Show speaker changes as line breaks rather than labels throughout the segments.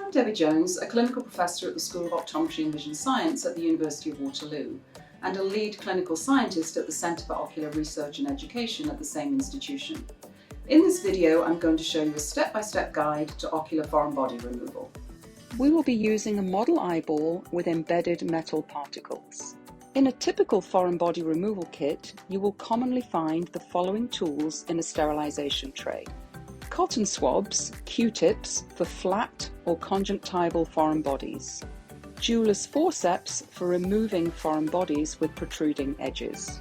I'm Debbie Jones, a clinical professor at the School of Optometry and Vision Science at the University of Waterloo, and a lead clinical scientist at the Centre for Ocular Research and Education at the same institution. In this video, I'm going to show you a step-by-step guide to ocular foreign body removal.
We will be using a model eyeball with embedded metal particles. In a typical foreign body removal kit, you will commonly find the following tools in a sterilisation tray. Cotton swabs, Q-tips for flat or conjunctival foreign bodies. Jeweler's forceps for removing foreign bodies with protruding edges.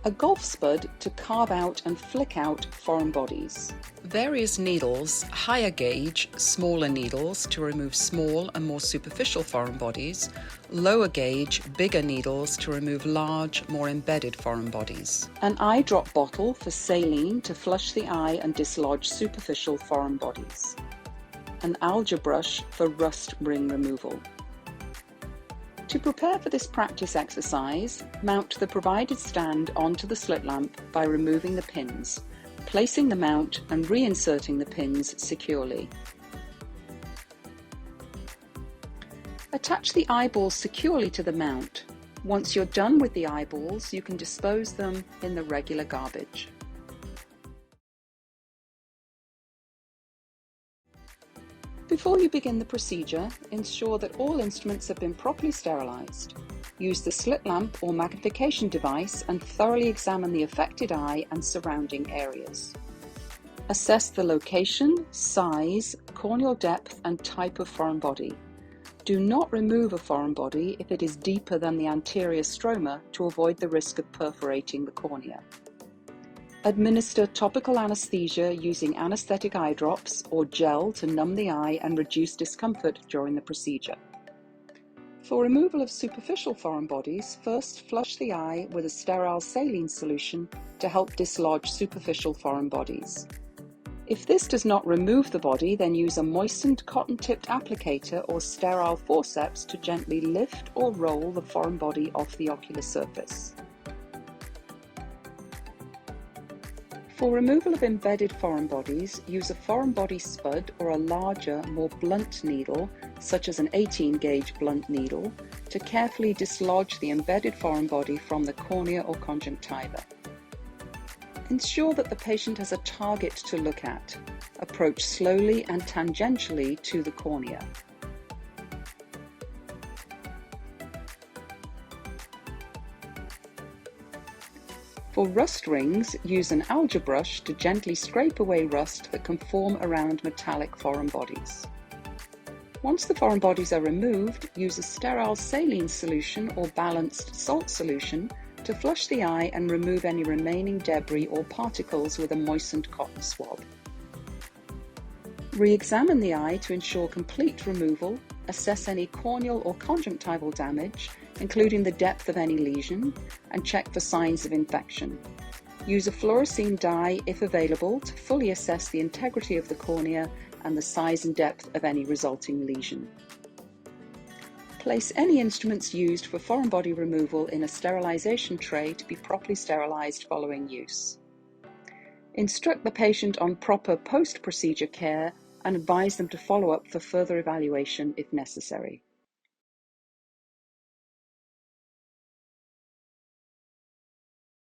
A golf spud to carve out and flick out foreign bodies. Various needles, higher gauge, smaller needles to remove small and more superficial foreign bodies, lower gauge, bigger needles to remove large, more embedded foreign bodies. An eye drop bottle for saline to flush the eye and dislodge superficial foreign bodies. An alga brush for rust ring removal. To prepare for this practice exercise, mount the provided stand onto the slit lamp by removing the pins, placing the mount and reinserting the pins securely. Attach the eyeballs securely to the mount. Once you're done with the eyeballs, you can dispose them in the regular garbage. Before you begin the procedure, ensure that all instruments have been properly sterilised. Use the slit lamp or magnification device and thoroughly examine the affected eye and surrounding areas. Assess the location, size, corneal depth and type of foreign body. Do not remove a foreign body if it is deeper than the anterior stroma to avoid the risk of perforating the cornea. Administer topical anesthesia using anesthetic eye drops or gel to numb the eye and reduce discomfort during the procedure. For removal of superficial foreign bodies, first flush the eye with a sterile saline solution to help dislodge superficial foreign bodies. If this does not remove the body, then use a moistened cotton-tipped applicator or sterile forceps to gently lift or roll the foreign body off the ocular surface. For removal of embedded foreign bodies, use a foreign body spud or a larger, more blunt needle, such as an 18-gauge blunt needle, to carefully dislodge the embedded foreign body from the cornea or conjunctiva. Ensure that the patient has a target to look at. Approach slowly and tangentially to the cornea. For rust rings, use an alga brush to gently scrape away rust that can form around metallic foreign bodies. Once the foreign bodies are removed, use a sterile saline solution or balanced salt solution to flush the eye and remove any remaining debris or particles with a moistened cotton swab. Re-examine the eye to ensure complete removal, assess any corneal or conjunctival damage, including the depth of any lesion, and check for signs of infection. Use a fluorescein dye, if available, to fully assess the integrity of the cornea and the size and depth of any resulting lesion. Place any instruments used for foreign body removal in a sterilisation tray to be properly sterilised following use. Instruct the patient on proper post-procedure care and advise them to follow up for further evaluation if necessary.